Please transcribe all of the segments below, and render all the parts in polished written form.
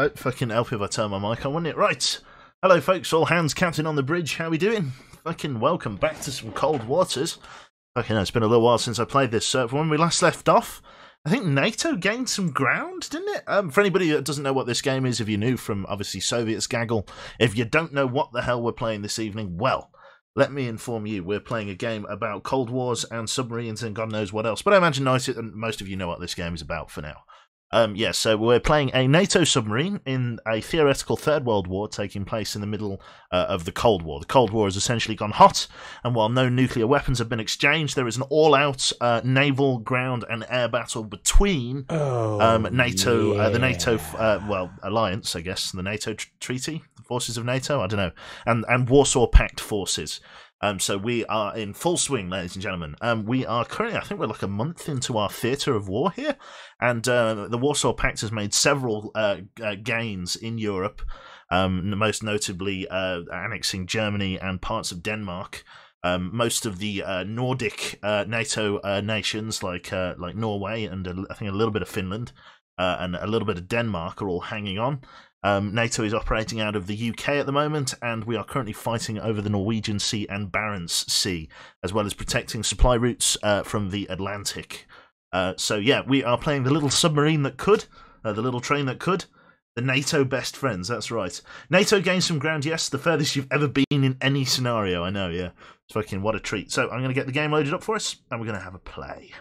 hello. Fucking help if I turn my mic on, wouldn't it? Right. Hello, folks. All hands captain on the bridge. How we doing? Fucking welcome back to some cold waters. Fucking hell, it's been a little while since I played this. When we last left off, I think NATO gained some ground, didn't it? For anybody that doesn't know what this game is, if you're new from, obviously, Soviet Gaggle, if you don't know what the hell we're playing this evening, well, let me inform you, we're playing a game about Cold Wars and submarines and God knows what else. But I imagine most of you know what this game is about for now. Yeah, so we're playing a NATO submarine in a theoretical Third World War taking place in the middle of the Cold War. The Cold War has essentially gone hot, and while no nuclear weapons have been exchanged, there is an all-out naval, ground, and air battle between NATO, the NATO, alliance, I guess, the NATO treaty, the forces of NATO, I don't know, and Warsaw Pact forces. So we are in full swing, ladies and gentlemen. We are currently, I think we're like a month into our theatre of war here, and the Warsaw Pact has made several gains in Europe, most notably annexing Germany and parts of Denmark. Most of the Nordic NATO nations, like Norway and I think a little bit of Finland and a little bit of Denmark, are all hanging on. NATO is operating out of the UK at the moment, and we are currently fighting over the Norwegian Sea and Barents Sea, as well as protecting supply routes from the Atlantic. So yeah, we are playing the little submarine that could, the little train that could, the NATO best friends, that's right. NATO gained some ground, yes, the furthest you've ever been in any scenario, I know, yeah. It's fucking what a treat. So I'm going to get the game loaded up for us, and we're going to have a play.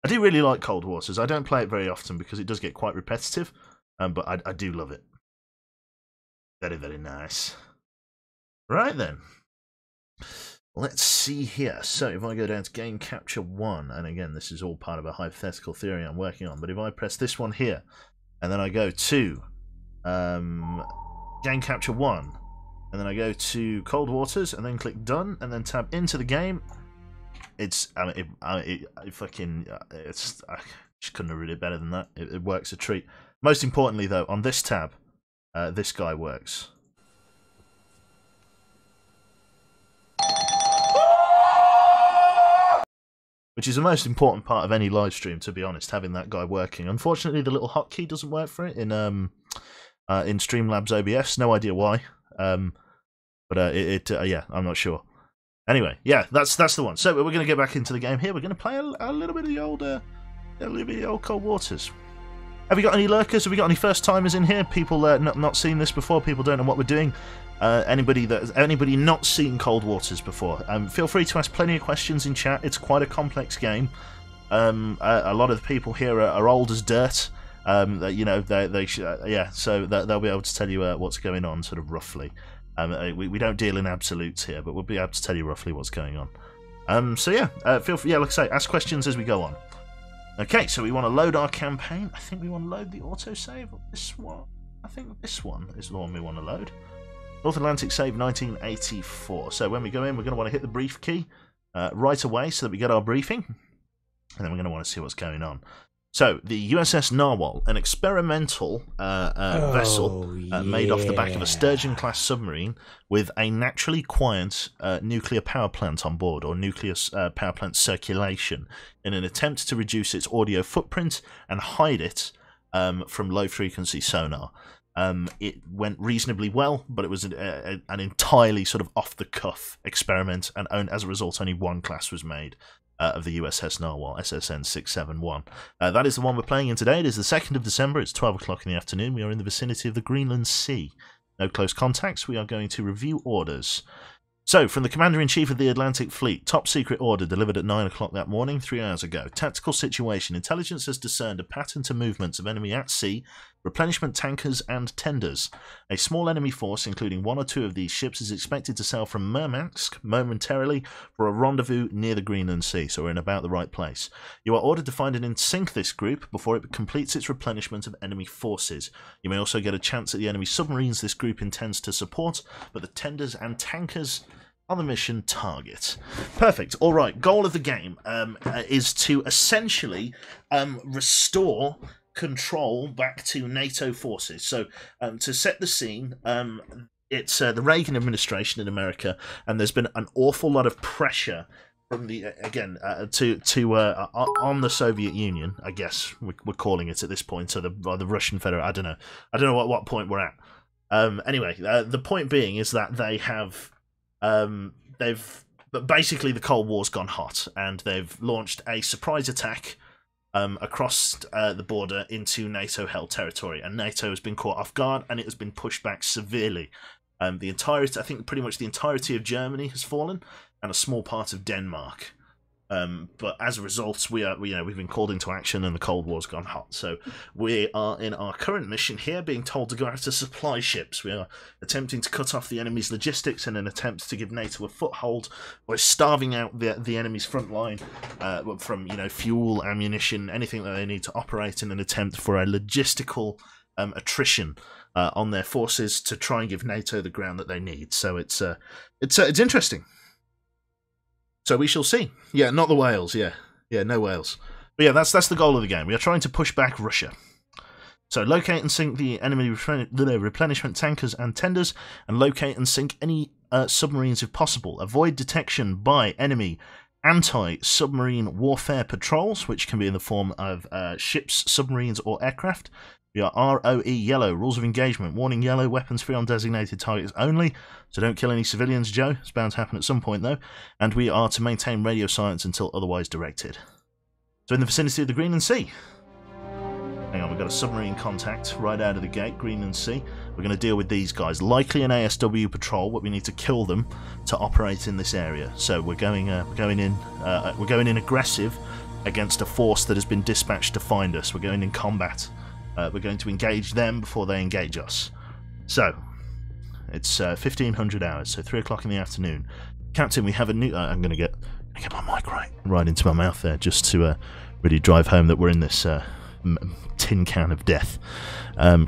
I do really like Cold Waters. I don't play it very often because it does get quite repetitive. But I do love it. Very, very nice. Right then. Let's see here. So if I go down to Game Capture 1, and again, this is all part of a hypothetical theory I'm working on, but if I press this one here, and then I go to Game Capture 1, and then I go to Cold Waters, and then click Done, and then tab into the game, it's, I just couldn't have read it better than that. It works a treat. Most importantly, though, on this tab, this guy works. Which is the most important part of any live stream, to be honest, having that guy working. Unfortunately, the little hotkey doesn't work for it in Streamlabs OBS. No idea why. Yeah, I'm not sure. Anyway, yeah, that's the one. So we're going to get back into the game here. We're going to play a little bit of the old Cold Waters. Have we got any lurkers? Have we got any first timers in here? People not seen this before. People don't know what we're doing. Anybody not seen Cold Waters before? Feel free to ask plenty of questions in chat. It's quite a complex game. A lot of the people here are old as dirt. You know, so they'll be able to tell you what's going on, sort of roughly. We don't deal in absolutes here, but we'll be able to tell you roughly what's going on. So yeah, feel free. Yeah, like I say, ask questions as we go on. Okay, so we want to load our campaign. I think we want to load the autosave. This one. I think this one is the one we want to load. North Atlantic save 1984. So when we go in, we're going to want to hit the brief key right away so that we get our briefing. And then we're going to want to see what's going on. So, the USS Narwhal, an experimental vessel made off the back of a Sturgeon-class submarine with a naturally quiet nuclear power plant on board, or nuclear power plant circulation, in an attempt to reduce its audio footprint and hide it from low-frequency sonar. It went reasonably well, but it was an entirely sort of off-the-cuff experiment, and as a result, only one class was made. Of the USS Narwhal, SSN 671. That is the one we're playing in today. It is the 2nd of December. It's 12 o'clock in the afternoon. We are in the vicinity of the Greenland Sea. No close contacts. We are going to review orders. So, from the Commander-in-Chief of the Atlantic Fleet, top secret order delivered at 9 o'clock that morning, 3 hours ago. Tactical situation. Intelligence has discerned a pattern to movements of enemy at sea, replenishment tankers and tenders. A small enemy force, including 1 or 2 of these ships, is expected to sail from Murmansk momentarily for a rendezvous near the Greenland Sea, so we're in about the right place. You are ordered to find and sink this group before it completes its replenishment of enemy forces. You may also get a chance at the enemy submarines this group intends to support, but the tenders and tankers on the mission target. Perfect. All right. Goal of the game is to essentially restore control back to NATO forces. So to set the scene, it's the Reagan administration in America, and there's been an awful lot of pressure from the again on the Soviet Union, I guess we're calling it at this point, or the Russian Federation. I don't know what point we're at. Anyway, the point being is that they have but basically the Cold War's gone hot, and they've launched a surprise attack across the border into NATO-held territory, and NATO has been caught off guard, and it has been pushed back severely. I think pretty much the entirety of Germany has fallen, and a small part of Denmark. But as a result, we've been called into action, and the Cold War's gone hot. So we are in our current mission here, being told to go after supply ships. We are attempting to cut off the enemy's logistics in an attempt to give NATO a foothold. We're starving out the enemy's front line from fuel, ammunition, anything that they need to operate, in an attempt for a logistical attrition on their forces to try and give NATO the ground that they need. So it's interesting. So we shall see. Yeah, not the whales. Yeah, no whales. But yeah, that's the goal of the game. We are trying to push back Russia. So locate and sink the enemy replenishment tankers and tenders, and locate and sink any submarines if possible. Avoid detection by enemy anti-submarine warfare patrols, which can be in the form of ships, submarines, or aircraft. We are ROE yellow, rules of engagement, warning yellow, weapons free on designated targets only, so don't kill any civilians, Joe. It's bound to happen at some point, though. And we are to maintain radio silence until otherwise directed. So in the vicinity of the Greenland Sea. Hang on, we've got a submarine contact right out of the gate, Greenland Sea. We're going to deal with these guys. Likely an ASW patrol, but we need to kill them to operate in this area. So we're going in aggressive against a force that has been dispatched to find us. We're going in combat. We're going to engage them before they engage us. So, it's 1500 hours, so 3 o'clock in the afternoon. Captain, we have a new... I'm going to get my mic right into my mouth there, just to really drive home that we're in this tin can of death.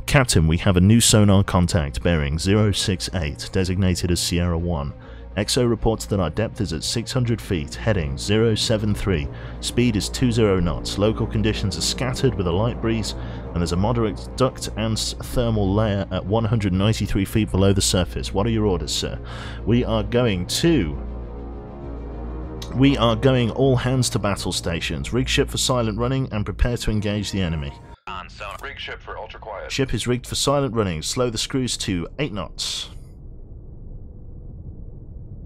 Captain, we have a new sonar contact bearing 068, designated as Sierra 1. XO reports that our depth is at 600 feet, heading 073. Speed is 20 knots. Local conditions are scattered with a light breeze, and there's a moderate duct and thermal layer at 193 feet below the surface. What are your orders, sir? We are going all hands to battle stations. Rig ship for silent running and prepare to engage the enemy. Rig ship for ultra quiet. Ship is rigged for silent running. Slow the screws to 8 knots.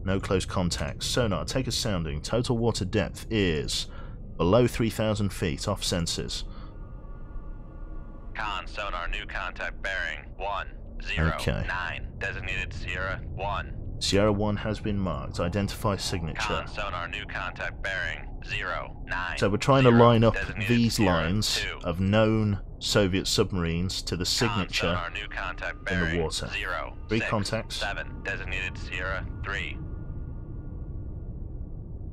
No close contacts. Sonar, take a sounding. Total water depth is below 3,000 feet, off sensors. Con, sonar, new contact bearing 109. Okay. Designated Sierra 1. Sierra 1 has been marked. Identify signature. Con, sonar, new contact bearing 09. So we're trying to line up these Sierra lines 2. of known Soviet submarines to the signature Con, sonar, new contact in the bearing water. 0, 3 6, contacts. 7. Designated Sierra 3.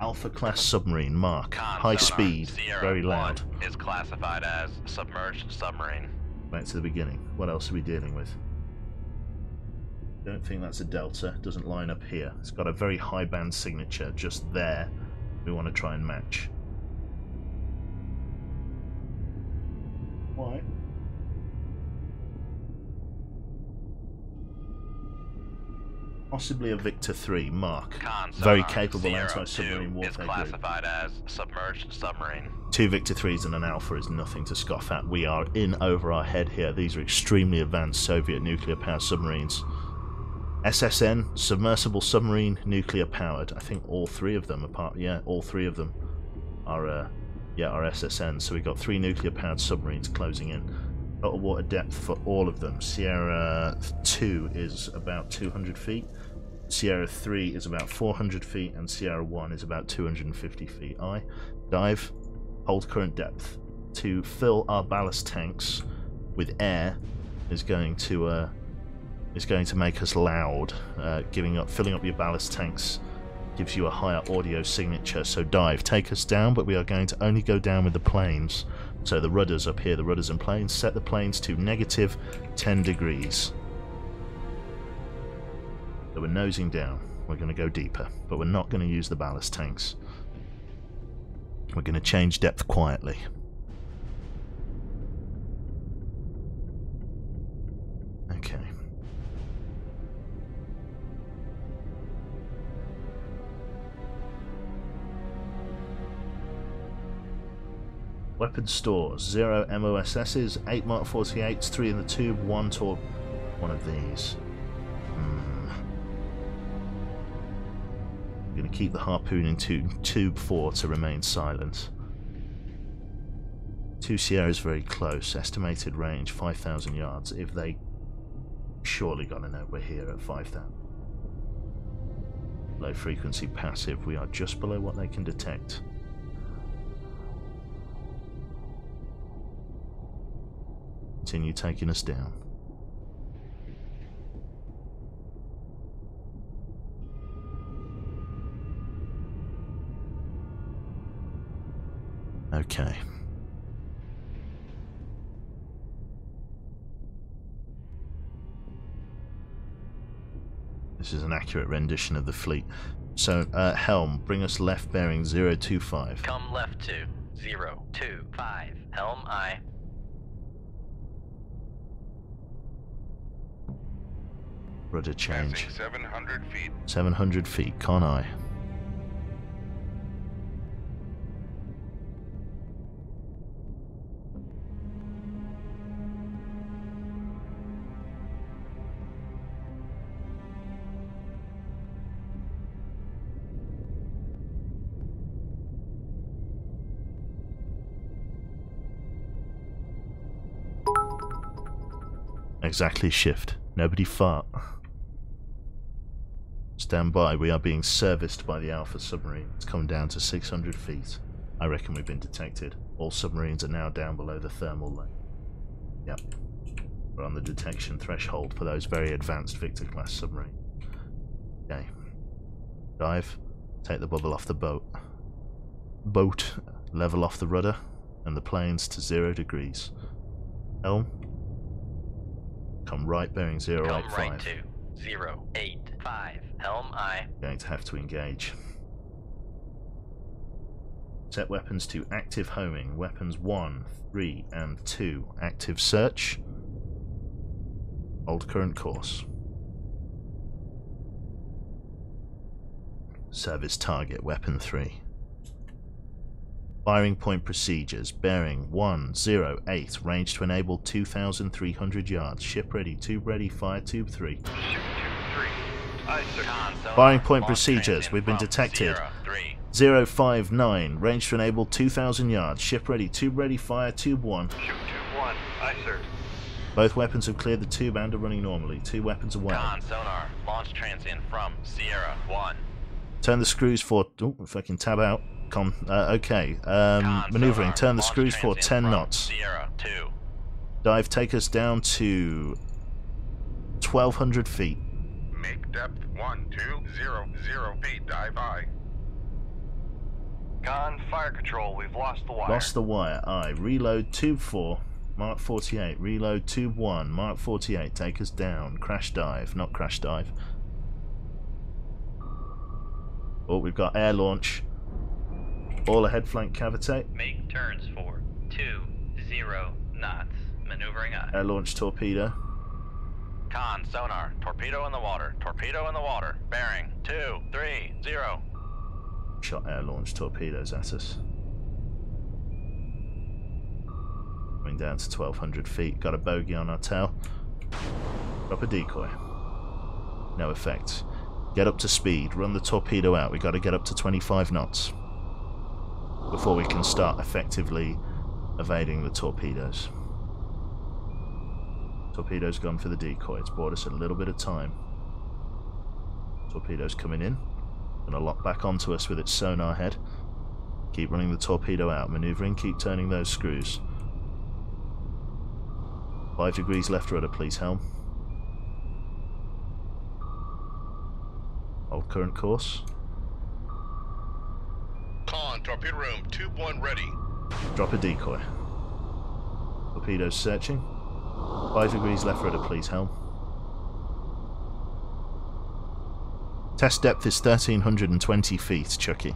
Alpha class submarine, mark. Con, High sonar, speed, Sierra very loud. 1 is classified as submerged submarine. Back to the beginning. What else are we dealing with? Don't think that's a Delta. Doesn't line up here. It's got a very high band signature just there. We want to try and match. Why? Possibly a Victor 3, mark. Con, Very sonar, capable Sierra anti-submarine 2 warfare is group. classified as submerged submarine. 2 Victor 3s and an Alpha is nothing to scoff at. We are in over our head here. These are extremely advanced Soviet nuclear-powered submarines. SSN, submersible submarine, nuclear-powered. I think all 3 of them all 3 of them are SSN. So we've got 3 nuclear-powered submarines closing in. Total water depth for all of them. Sierra 2 is about 200 feet. Sierra 3 is about 400 feet, and Sierra 1 is about 250 feet. Dive, hold current depth. To fill our ballast tanks with air is going to make us loud. Filling up your ballast tanks gives you a higher audio signature. So dive, take us down, but we are going to only go down with the planes. So the rudders up here, the rudders and planes, set the planes to negative 10 degrees. So we're nosing down. We're going to go deeper, but we're not going to use the ballast tanks. We're going to change depth quietly. Okay. Weapon stores, 0 MOSS's, 8 Mark 48s, 3 in the tube, 1 toward one of these. I'm going to keep the harpoon in tube 4 to remain silent. 2 Sierras very close, estimated range 5,000 yards. If they surely got to know we're here at 5,000. Low frequency passive, we are just below what they can detect. Continue taking us down. Okay. This is an accurate rendition of the fleet. So, helm, bring us left bearing 025. Come left to 025. Helm aye. Rudder change. Passing 700 feet. 700 feet, con I. Exactly, shift. Nobody fart. Stand by, we are being serviced by the Alpha submarine. It's come down to 600 feet. I reckon we've been detected. All submarines are now down below the thermal lane. Yep. We're on the detection threshold for those very advanced Victor-class submarines. Okay. Dive. Take the bubble off the boat. Level off the rudder and the planes to 0 degrees. Helm. Come right bearing 085. Come right to 085. Helm aye. Going to have to engage. Set weapons to active homing. Weapons 1, 3, and 2. Active search. Hold current course. Service target, weapon 3. Firing point procedures. Bearing 108. Range to enable 2,300 yards. Ship ready. Tube ready. Fire tube 3. Ship tube 3. Aye, sir. Firing point procedures. We've been detected. 059. Range to enable 2,000 yards. Ship ready. Tube ready. Fire tube 1. Shoot tube 1. Aye, sir. Both weapons have cleared the tube and are running normally. 2 weapons away. Con sonar. Launch transient from Sierra 1. Turn the screws for... Oh, if I can tab out. Okay. Maneuvering. Turn the screws for 10 knots. Sierra 2. Dive, take us down to 1,200 feet. Make depth 1200 feet. Dive aye. Con, fire control, we've lost the wire. Lost the wire. Aye. Reload tube 4. Mark 48. Reload tube 1. Mark 48. Take us down. Crash dive. Not crash dive. Oh, we've got air launch. All ahead flank cavitate. Make turns for 20 knots. Maneuvering aye. Air launch torpedo. Con sonar. Torpedo in the water. Torpedo in the water. Bearing 230. Shot air launch torpedoes at us. Coming down to 1,200 feet. Got a bogey on our tail. Drop a decoy. No effect. Get up to speed. Run the torpedo out. We got to get up to 25 knots before we can start effectively evading the torpedoes. Torpedo's gone for the decoy. It's bought us a little bit of time. Torpedo's coming in. Gonna lock back onto us with its sonar head. Keep running the torpedo out. Maneuvering. Keep turning those screws. 5 degrees left rudder, please, helm. Hold current course. Con, torpedo room, tube 1 ready. Drop a decoy. Torpedoes searching. 5 degrees left rudder, please, helm. Test depth is 1,320 feet, Chucky.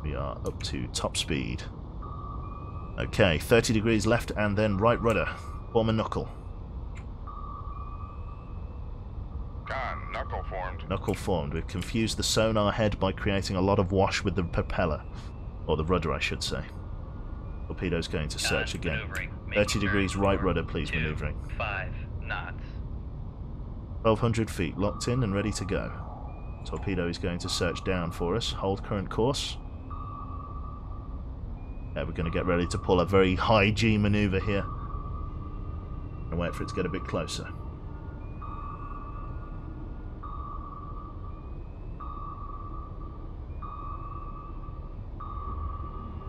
We are up to top speed. Okay, 30 degrees left and then right rudder. Form a knuckle. Con, knuckle formed. Knuckle formed. We've confused the sonar head by creating a lot of wash with the propeller. Or the rudder, I should say. Torpedo's going to search again. 30 degrees right rudder, please, maneuvering. 5 knots. 1200 feet, locked in and ready to go. Torpedo is going to search down for us. Hold current course. Yeah, we're going to get ready to pull a very high G maneuver here. And wait for it to get a bit closer.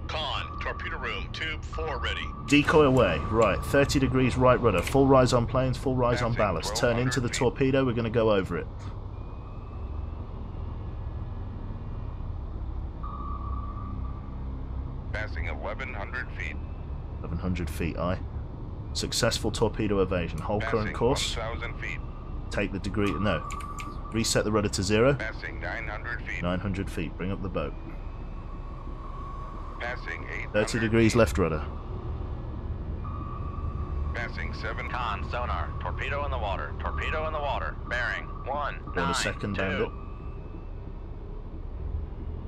Con, torpedo room, tube 4 ready. Decoy away. Right, 30 degrees right rudder. Full rise on planes, full rise on Passing ballast. Turn into the 1200 feet. torpedo, we're going to go over it. Passing 1100 feet. 1100 feet, aye. Successful torpedo evasion. Hold current Passing course. 1000 feet. Take the degree... No. Reset the rudder to 0. Passing 900 feet. 900 feet. Bring up the boat. Passing 800 30 degrees feet. left rudder. Passing 7. Con, sonar. Torpedo in the water. Torpedo in the water. Bearing. 1, Go 9, to second 2. bandit.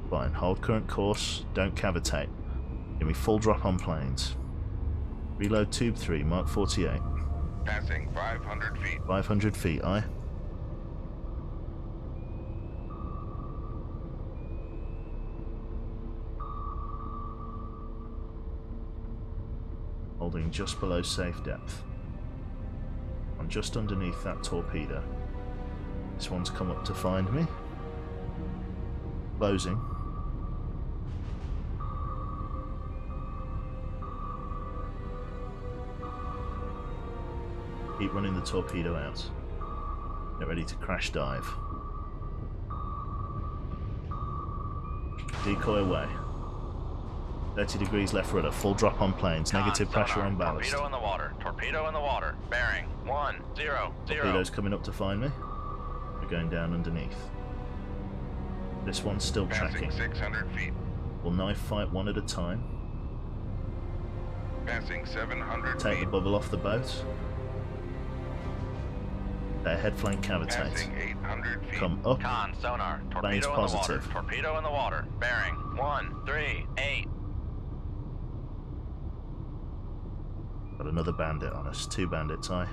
Fine. Hold current course. Don't cavitate. Give me full drop on planes. Reload tube 3. Mark 48. Passing 500 feet. 500 feet, aye. Holding just below safe depth. I'm just underneath that torpedo. This one's come up to find me. Closing. Keep running the torpedo out. Get ready to crash dive. Decoy away. 30 degrees left rudder. Full drop on planes. Con, Negative pressure sonar. on ballast. Torpedo in the water. Torpedo in the water. Bearing. 1, 0, 0. Torpedo's coming up to find me. We're going down underneath. This one's still Passing tracking. 600 feet. We'll knife fight one at a time. Passing 700 Take feet. the bubble off the boat. Their head flank cavitate. Passing 800 feet. Come up. Con, sonar. Plane's Torpedo in the water. positive. Torpedo in the water. Bearing. 1, 3, 8. Got another bandit on us. 2 bandits, aye.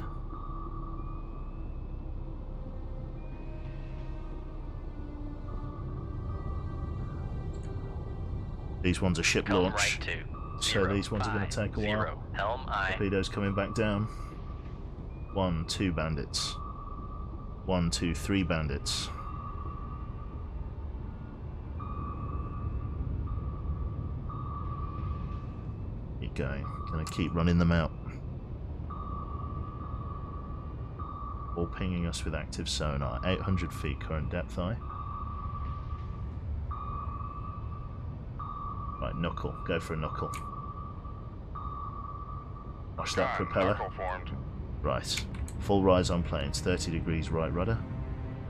These ones are ship Helm launch. right 2. So these ones are going to take a while. 0. Helm I. Torpedoes coming back down. 1, 2 bandits. 1, 2, 3 bandits. Keep going. Gonna keep running them out. All pinging us with active sonar. 800 feet current depth eye. Right, knuckle. Go for a knuckle. Watch that Con, propeller. knuckle formed. Right. Full rise on planes. 30 degrees right rudder.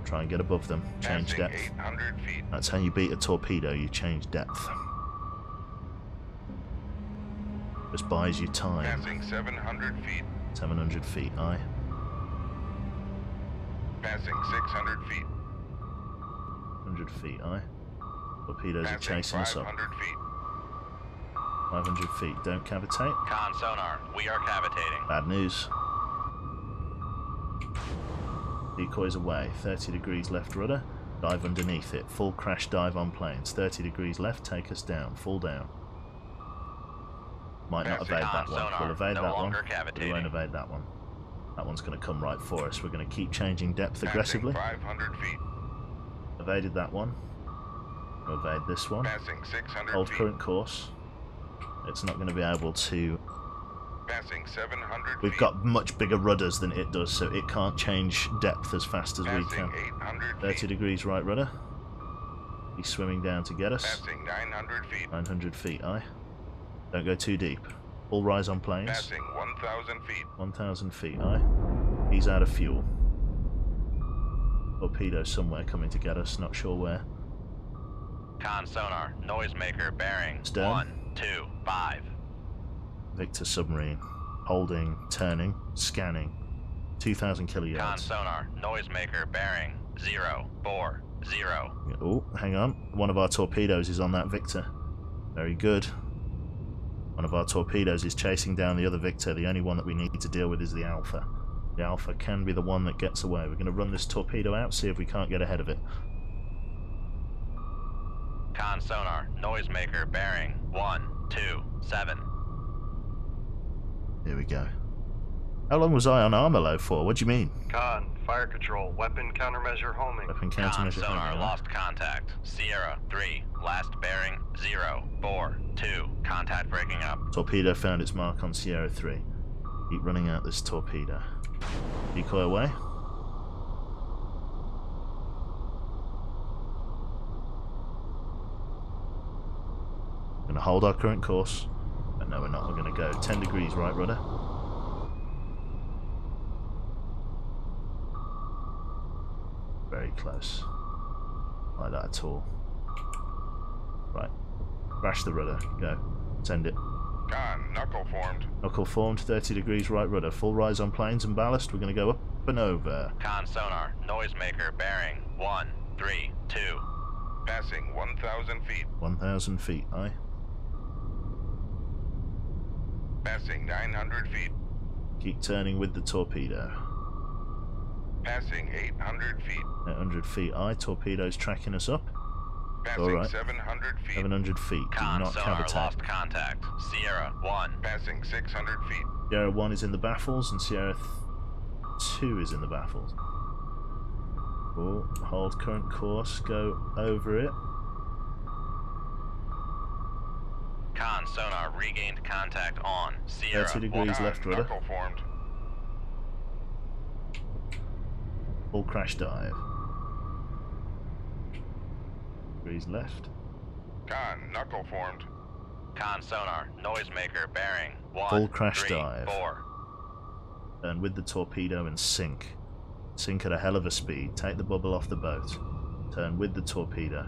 Try and get above them. Change Passing depth. 800 feet. That's how you beat a torpedo. You change depth. Just buys you time. Passing 700 feet. 700 feet, aye. Passing 600 feet. 100 feet, aye. Torpedoes are Passing chasing us up. 500 feet. 500 feet. Don't cavitate. Con, sonar. We are cavitating. Bad news. Decoys away. 30 degrees left rudder. Dive underneath it. Full crash dive on planes. 30 degrees left. Take us down. Full down. Might not Passing evade on that one. sonar. We'll evade No that one. longer But we cavitating. won't evade that one. That one's going to come right for us. We're going to keep changing depth Passing aggressively. 500 feet. Evaded that one. We'll evade this one. Passing 600 Hold feet. current course. It's not going to be able to... Passing 700 We've feet. got much bigger rudders than it does, so it can't change depth as fast as we Passing can. 800 30 feet. degrees right rudder. He's swimming down to get us. Passing 900 feet. 900 feet, aye. Don't go too deep. Full rise on planes. Passing 1,000 feet. 1,000 feet, aye. He's out of fuel. Torpedo somewhere coming to get us, not sure where. Con, sonar. Noisemaker. Bearing. Stern. 1, 2, 5. Victor submarine. Holding, turning, scanning. 2,000 Con kiloyards. sonar, noisemaker, bearing 040. Oh, hang on. One of our torpedoes is on that Victor. Very good. One of our torpedoes is chasing down the other Victor. The only one that we need to deal with is the Alpha. The Alpha can be the one that gets away. We're going to run this torpedo out, see if we can't get ahead of it. Con sonar, noisemaker, bearing 127. Here we go. How long was I on armor low for? What do you mean? Con, fire control, weapon countermeasure homing. Weapon Con countermeasure. sonar, homing, lost contact. Sierra 3, last bearing 042. Contact breaking up. Torpedo found its mark on Sierra 3. Keep running out this torpedo. Decoy away. Gonna hold our current course. But no, we're not. We're gonna go 10 degrees right rudder. Very close. Like that at all. Right. Crash the rudder. Go. Send it. Con, knuckle formed. Knuckle formed, 30 degrees right rudder. Full rise on planes and ballast. We're going to go up and over. Con sonar, noisemaker, bearing 132. Passing 1,000 feet. 1,000 feet, aye. Passing 900 feet. Keep turning with the torpedo. Passing 800 feet. 800 feet, aye. Torpedo's tracking us up. Passing Alright. 700 feet. 700 feet. Do Con not sonar, cavitate. lost contact. Sierra 1. Passing 600 feet. Sierra 1 is in the baffles and Sierra 2 is in the baffles. Oh, hold current course. Go over it. Con sonar, regained contact on Sierra 30 degrees 1. left rudder. Knuckle formed. Full crash dive. Degrees left. Con, knuckle formed. Con sonar, noisemaker, bearing 1. Full crash 3, dive. 4. Turn with the torpedo and sink. Sink at a hell of a speed. Take the bubble off the boat. Turn with the torpedo.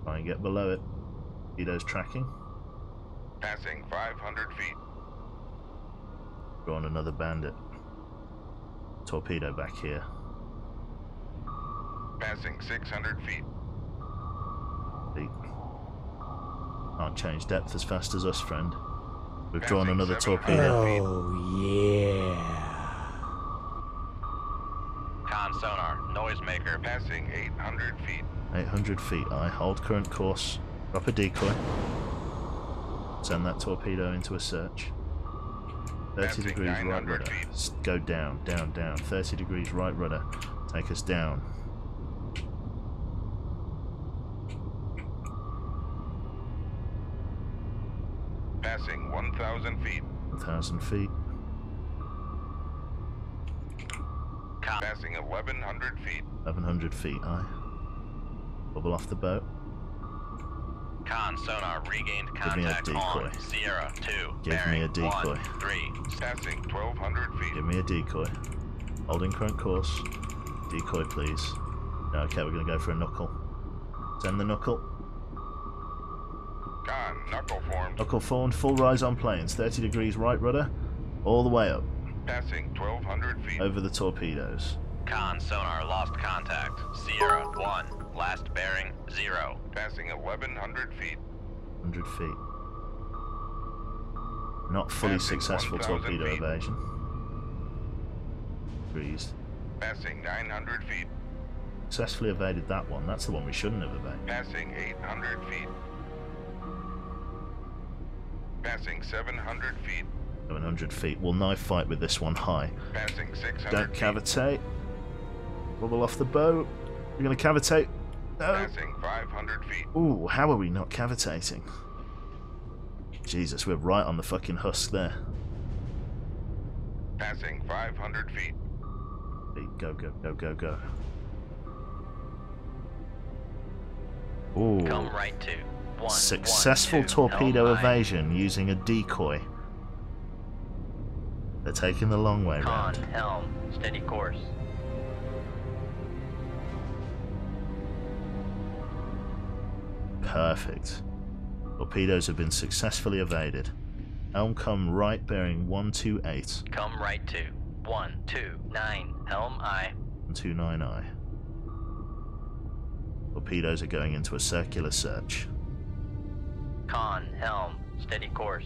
Try and get below it. Torpedo's tracking. Passing 500 feet. Draw on another bandit. Torpedo back here. Passing 600 feet. Feet. Can't change depth as fast as us, friend. We've drawn Passing another 700 torpedo. feet. Con sonar, noisemaker, Passing 800 feet. 800 feet, aye. Hold current course. Drop a decoy. Send that torpedo into a search. 30 Passing degrees right 900 rudder. feet. Go down, down, down. 30 degrees right rudder. Take us down. Passing 1,000 feet. 1,000 feet. con Passing 1,100 feet. 1,100 feet, aye. Bubble off the boat. Con sonar, regained me a contact decoy. on Sierra 2. Give me bearing a decoy. 1-3. Passing 1,200 feet. Give me a decoy. Holding current course. Decoy, please. No, okay, we're going to go for a knuckle. Send the knuckle. Con, knuckle formed. Knuckle formed, full rise on planes. 30 degrees right rudder. All the way up. Passing 1,200 feet. Over the torpedoes. Con sonar, lost contact. Sierra 1. Last bearing 0. Passing 1,100 feet. 100 feet. Not fully Passing successful 1,000 torpedo feet. evasion. Degrees. Passing 900 feet. Successfully evaded that one. That's the one we shouldn't have evaded. Passing 800 feet. Passing 700 feet. 700 feet. We'll knife fight with this one high. Passing 600 Don't feet. cavitate. Bubble off the boat. We're going to cavitate. No. Passing 500 feet. Ooh, how are we not cavitating? Jesus, we're right on the fucking husk there. Passing 500 feet. Go, go, go, go, go. Ooh. Come right to 1. Successful 1, 2, torpedo helm high. evasion using a decoy. They're taking the long way Con, round. helm, steady course. Perfect. Torpedoes have been successfully evaded. Helm come right bearing 128. Come right to 129, helm I. 129I. Torpedoes are going into a circular search. Con, helm, steady course.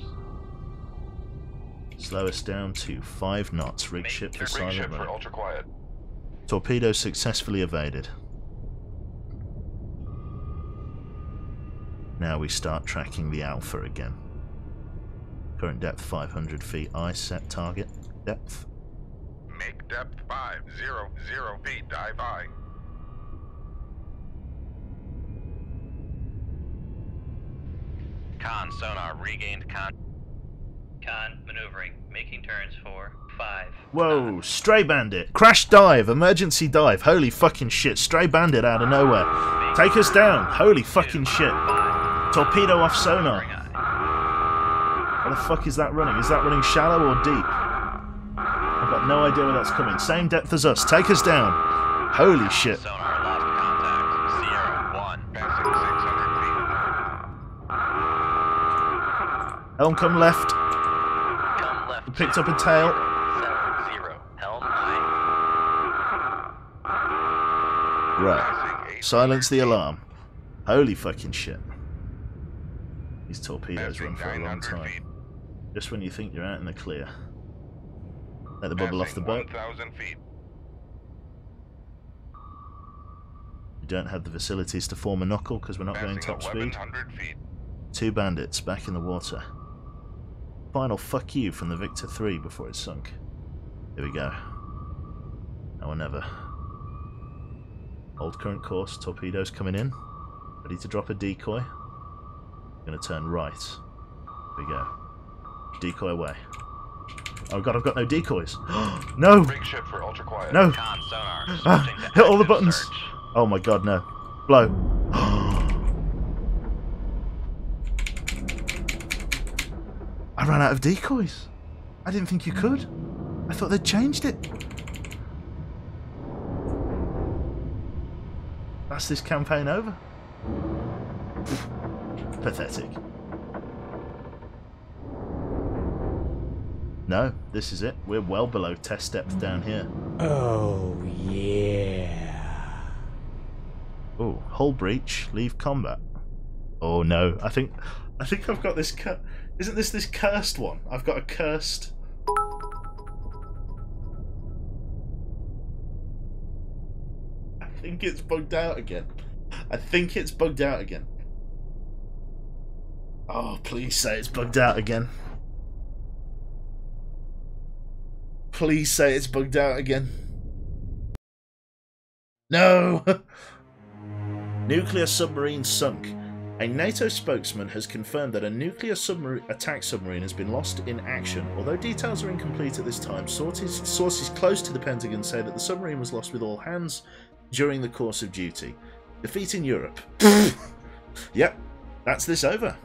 Slow us down to 5 knots. Rig ship for Rig silent ship for run. ultra quiet. Torpedoes successfully evaded. Now we start tracking the Alpha again. Current depth 500 feet. I set target depth. Make depth 500 feet. Dive I. Con, sonar, regained con. Con, maneuvering, making turns for 5. Whoa, stray bandit. Crash dive, emergency dive. Holy fucking shit. Stray bandit out of nowhere. Take us down. Holy fucking shit. Torpedo off sonar. What the fuck is that running? Is that running shallow or deep? I've got no idea where that's coming. Same depth as us. Take us down. Holy shit. Sonar, lost contact. Sierra, 1. Passing 600 feet. Helm come left. Come left. We picked up a tail. 70, helm I. Right. Passing 800 Silence the feet. alarm. Holy fucking shit. These torpedoes Passing run for a long 900 time. feet. Just when you think you're out in the clear. Let the bubble off the Passing boat. 1,000 feet. We don't have the facilities to form a knuckle because we're not going Passing top speed. 1,100 feet. 2 bandits back in the water. Final fuck you from the Victor 3 before it sunk. Here we go. Now or never. Hold current course. Torpedoes coming in. Ready to drop a decoy. Gonna turn right. Here we go. Decoy away. Oh god, I've got no decoys. No! Rig ship for ultra quiet. No! Con, sonar, Ah, switching to hit all the active buttons. search. Oh my god, no. Blow. I ran out of decoys. I didn't think you could. I thought they'd changed it. That's this campaign over. Pathetic. No, this is it. We're well below test depth down here. Oh, yeah. Oh, hull breach, leave combat. Oh no, I think I've got this isn't this cursed one? I've got a cursed. I think it's bugged out again. I think it's bugged out again. Oh, please say it's bugged out again. Please say it's bugged out again. No! Nuclear submarine sunk. A NATO spokesman has confirmed that a nuclear attack submarine has been lost in action. Although details are incomplete at this time, sources close to the Pentagon say that the submarine was lost with all hands during the course of duty. Defeat in Europe. Yep, that's this over.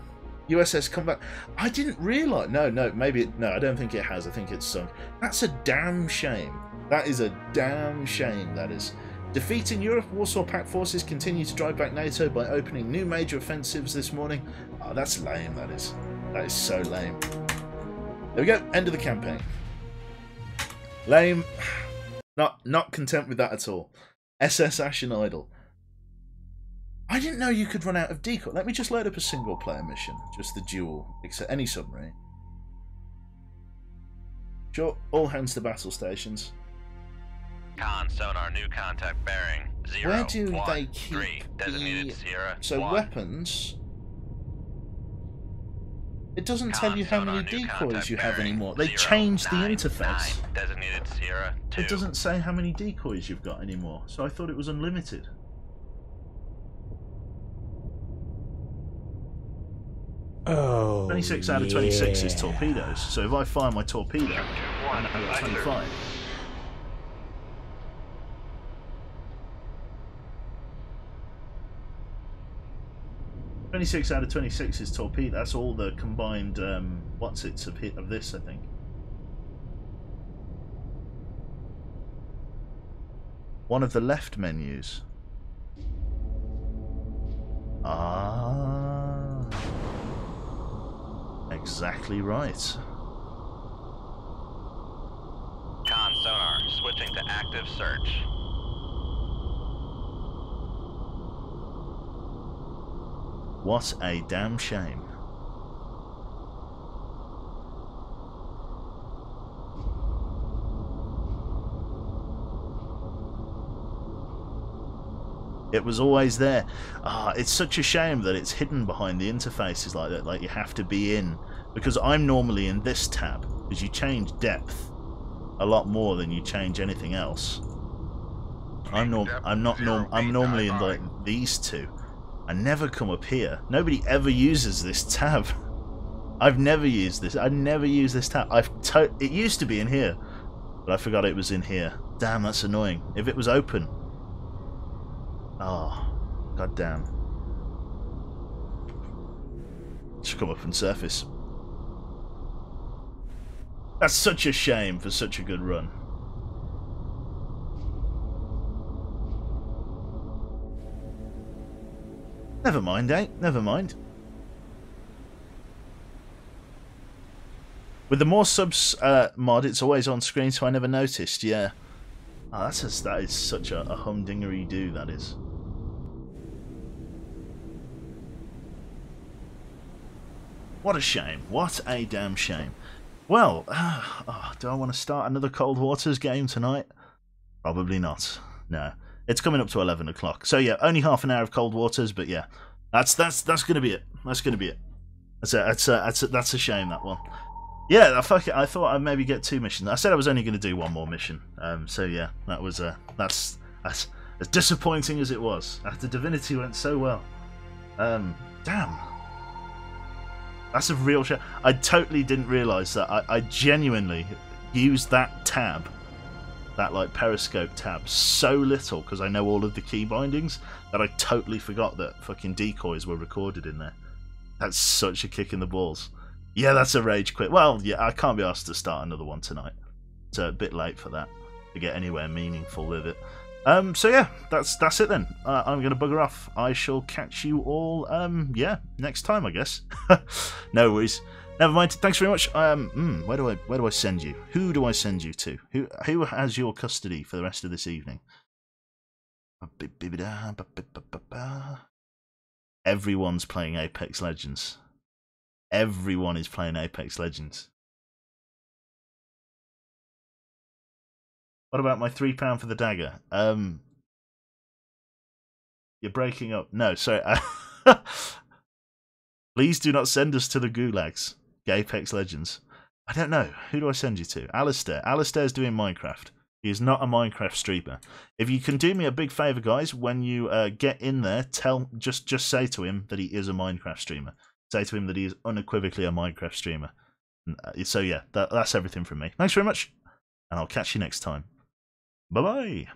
USS Combat. I didn't realise. No, I don't think it has. I think it's sunk. That's a damn shame. That is a damn shame, that is. Defeat in Europe. Warsaw Pact forces continue to drive back NATO by opening new major offensives this morning. Oh, that's lame, that is. That is so lame. There we go. End of the campaign. Lame. Not content with that at all. SS Ashen Idol. I didn't know you could run out of decoy. Let me just load up a single player mission. Just the duel. Except any submarine. Sure. All hands to battle stations. Con, sonar, new contact bearing. 0, Where do 1, they keep 3. Designated Sierra. So 1. weapons. It doesn't Con, tell you how sonar, many new decoys contact you have bearing. anymore. They 0, changed the 9, interface. 9. Designated Sierra. 2. It doesn't say how many decoys you've got anymore. So I thought it was unlimited. Oh, 26 out of 26 is torpedoes. So if I fire my torpedo, I got 25. "26 out of 26 is torpedo." That's all the combined what's-its of this, I think. One of the left menus. Ah, exactly right. Con, active search. What a damn shame. It was always there. It's such a shame that it's hidden behind the interfaces like that. Like you have to be in, because I'm normally in this tab, because you change depth a lot more than you change anything else. I'm normally in like these two. I never come up here. Nobody ever uses this tab. I've never used this. I never use this tab. It used to be in here, but I forgot it was in here. Damn, that's annoying. If it was open. Oh, god damn. Just come up and surface. That's such a shame for such a good run. Never mind, eh? Never mind. With the more subs mod, it's always on screen, so I never noticed. Yeah. Oh, that is such a humdingery do. That is. What a shame. What a damn shame. Well, do I want to start another Cold Waters game tonight? Probably not. No. It's coming up to 11 o'clock. So yeah, only half an hour of Cold Waters, but yeah. That's going to be it. That's going to be it. That's a shame, that one. Yeah, fuck it. I thought I'd maybe get 2 missions. I said I was only going to do 1 more mission. So yeah, that was that's as disappointing as it was. After Divinity went so well. Damn. That's a real shame. I totally didn't realise that. I genuinely used that tab, that like periscope tab, so little because I know all of the key bindings that I totally forgot that fucking decoys were recorded in there. That's such a kick in the balls. Yeah, that's a rage quit. Well, yeah, I can't be asked to start another one tonight. It's a bit late for that to get anywhere meaningful with it. So yeah, that's it then. I'm gonna bugger off. I shall catch you all yeah, next time I guess. No worries. Never mind. Thanks very much. Where do I send you? Who do I send you to? Who has your custody for the rest of this evening? Everyone's playing Apex Legends. Everyone is playing Apex Legends. What about my £3 for the dagger? You're breaking up. No, sorry. Please do not send us to the gulags. Apex Legends. I don't know. Who do I send you to? Alistair. Alistair's doing Minecraft. He is not a Minecraft streamer. If you can do me a big favour, guys, when you get in there, just say to him that he is a Minecraft streamer. Say to him that he is unequivocally a Minecraft streamer. So yeah, that's everything from me. Thanks very much, and I'll catch you next time. Bye-bye.